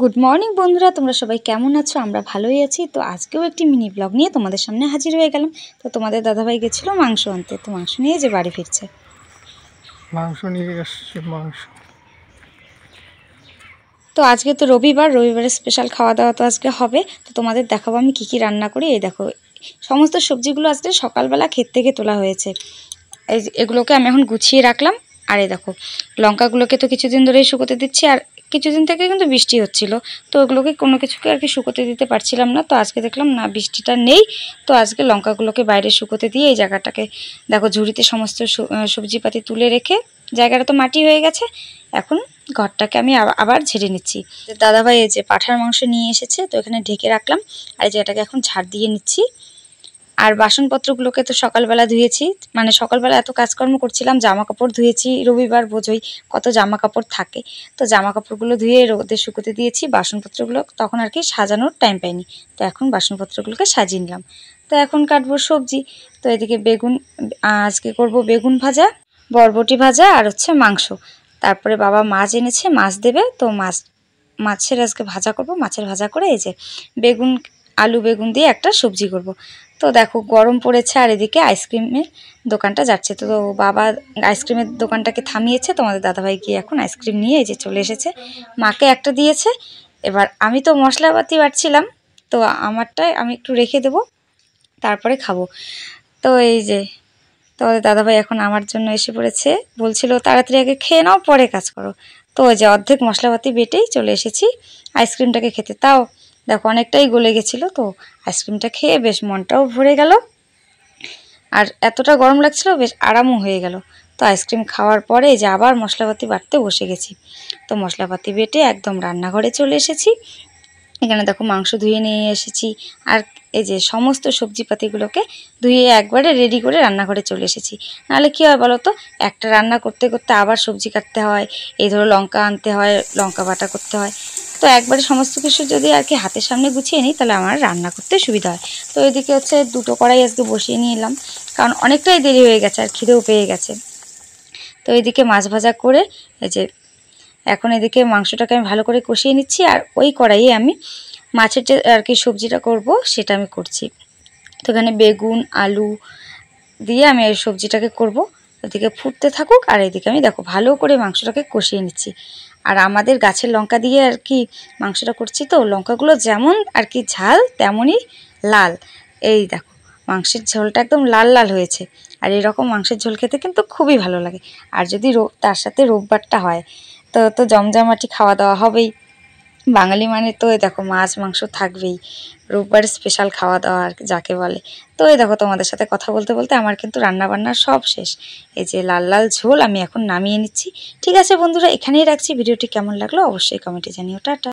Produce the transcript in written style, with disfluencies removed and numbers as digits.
Good morning বন্ধুরা, তোমরা সবাই কেমন আছো? আমরা ভালোই আছি। তো আজকেও একটি মিনি ব্লগ নিয়ে তোমাদের সামনে হাজির হয়ে গেলাম। তো তোমাদের দাদাভাই গেছিলো মাংস আনতে, তো মাংস নিয়ে যে বাড়ি ফিরছে। মাংস নিয়ে আসছে মাংস। তো আজকে তো রবিবারের স্পেশাল খাওয়া দাওয়া তো আজকে হবে। তো তোমাদের দেখাবো আমি কি কি রান্না করি। এই দেখো, সমস্ত সবজিগুলো আজকে সকালবেলা ক্ষেত থেকে তোলা হয়েছে। এগুলোকে আমি এখন গুছিয়ে রাখলাম। আর এই দেখো, লঙ্কাগুলোকে তো কিছুদিন ধরেই শুকোতে দিচ্ছি, আর কিছুদিন থেকে কিন্তু বৃষ্টি হচ্ছিল, তো ওগুলোকে কোনো কিছুকে আর কি শুকোতে দিতে পারছিলাম না। তো আজকে দেখলাম না, বৃষ্টিটা নেই, তো আজকে লঙ্কাগুলোকে বাইরে শুকোতে দিয়ে এই জায়গাটাকে দেখো ঝুড়িতে সমস্ত সবজিপাতি তুলে রেখে, জায়গাটা তো মাটি হয়ে গেছে, এখন ঘরটাকে আমি আবার ঝেড়ে নিচ্ছি। দাদাভাই এই যে পাঁঠার মাংস নিয়ে এসেছে, তো এখানে ঢেকে রাখলাম। আর এই জায়গাটাকে এখন ঝাড় দিয়ে নিচ্ছি। আর বাসনপত্রগুলোকে তো সকালবেলা ধুয়েছি, মানে সকালবেলা এত কাজকর্ম করছিলাম, জামা কাপড় ধুয়েছি, রবিবার বোঝোই কত জামা কাপড় থাকে। তো জামা কাপড়গুলো ধুয়ে রোদে শুকোতে দিয়েছি, বাসনপত্রগুলো তখন আর কি সাজানোর টাইম পাইনি। তো এখন বাসনপত্রগুলোকে সাজিয়ে নিলাম। তো এখন কাটবো সবজি। তো এদিকে বেগুন, আজকে করব বেগুন ভাজা, বরবটি ভাজা, আর হচ্ছে মাংস। তারপরে বাবা মাছ এনেছে, মাছ দেবে, তো মাছের আজকে ভাজা করব। মাছের ভাজা করে এই যে বেগুন, আলু বেগুন দিয়ে একটা সবজি করব। তো দেখো গরম পড়েছে, আর এদিকে আইসক্রিমের দোকানটা যাচ্ছে। তো বাবা আইসক্রিমের দোকানটাকে থামিয়েছে, তোমাদের দাদাভাই গিয়ে এখন আইসক্রিম নিয়ে এই যে চলে এসেছে। মাকে একটা দিয়েছে, এবার আমি তো মশলাপাতি বাটছিলাম, তো আমারটাই আমি একটু রেখে দেব, তারপরে খাবো। তো এই যে তোমাদের দাদাভাই এখন আমার জন্য এসে পড়েছে, বলছিল তাড়াতাড়ি আগে খেয়ে নাও, পরে কাজ করো। তো ওই যে অর্ধেক মশলাপাতি বেটেই চলে এসেছি আইসক্রিমটাকে খেতে। তাও দেখো অনেকটাই গলে গেছিলো, তো আইসক্রিমটা খেয়ে বেশ মনটাও ভরে গেল, আর এতটা গরম লাগছিল, বেশ আরামও হয়ে গেল। তো আইসক্রিম খাওয়ার পরে যে আবার মশলাপাতি বাটতে বসে গেছি। তো মশলাপাতি বেটে একদম রান্নাঘরে চলে এসেছি। এখানে দেখো মাংস ধুয়ে নিয়ে এসেছি, আর এই যে সমস্ত সবজিপাতিগুলোকে ধুয়ে একবারে রেডি করে রান্নাঘরে চলে এসেছি। নাহলে কী হয় বলো তো, একটা রান্না করতে করতে আবার সবজি কাটতে হয়, এই ধরো লঙ্কা আনতে হয়, লঙ্কা বাটা করতে হয়। তো একবারে সমস্ত কিছু যদি আর কি হাতের সামনে গুছিয়ে নিই, তাহলে আমার রান্না করতে সুবিধা হয়। তো এদিকে হচ্ছে দুটো কড়াই আজকে বসিয়ে নিলাম, কারণ অনেকটাই দেরি হয়ে গেছে আর খিদেও পেয়ে গেছে। তো এদিকে মাছ ভাজা করে এই যে এখন এদিকে মাংসটাকে আমি ভালো করে কষিয়ে নিচ্ছি, আর ওই কড়াইয়ে আমি মাছের যে আর কি সবজিটা করব সেটা আমি করছি। তো এখানে বেগুন আলু দিয়ে আমি এই সবজিটাকে করব। ওদিকে ফুটতে থাকুক, আর এদিকে আমি দেখো ভালো করে মাংসটাকে কষিয়ে নিচ্ছি। আর আমাদের গাছের লঙ্কা দিয়ে আর কি মাংসটা করছি, তো লঙ্কাগুলো যেমন আর কি ঝাল তেমনই লাল। এই দেখো মাংসের ঝোলটা একদম লাল লাল হয়েছে। আর এরকম মাংসের ঝোল খেতে কিন্তু খুবই ভালো লাগে। আর যদি তার সাথে রোববারটা হয়, তো জমজমাটি খাওয়া দাওয়া হবেই। বাঙালি মানে তো এই দেখো মাছ মাংস থাকবেই, রোববার স্পেশাল খাওয়া দাওয়া আর যাকে বলে। তো এই দেখো তোমাদের সাথে কথা বলতে বলতে আমার কিন্তু রান্না বান্না সব শেষ। এই যে লাল লাল ঝোল আমি এখন নামিয়ে নিচ্ছি। ঠিক আছে বন্ধুরা, এখানেই রাখছি। ভিডিওটি কেমন লাগলো অবশ্যই কমেন্টে জানিও। টাটা।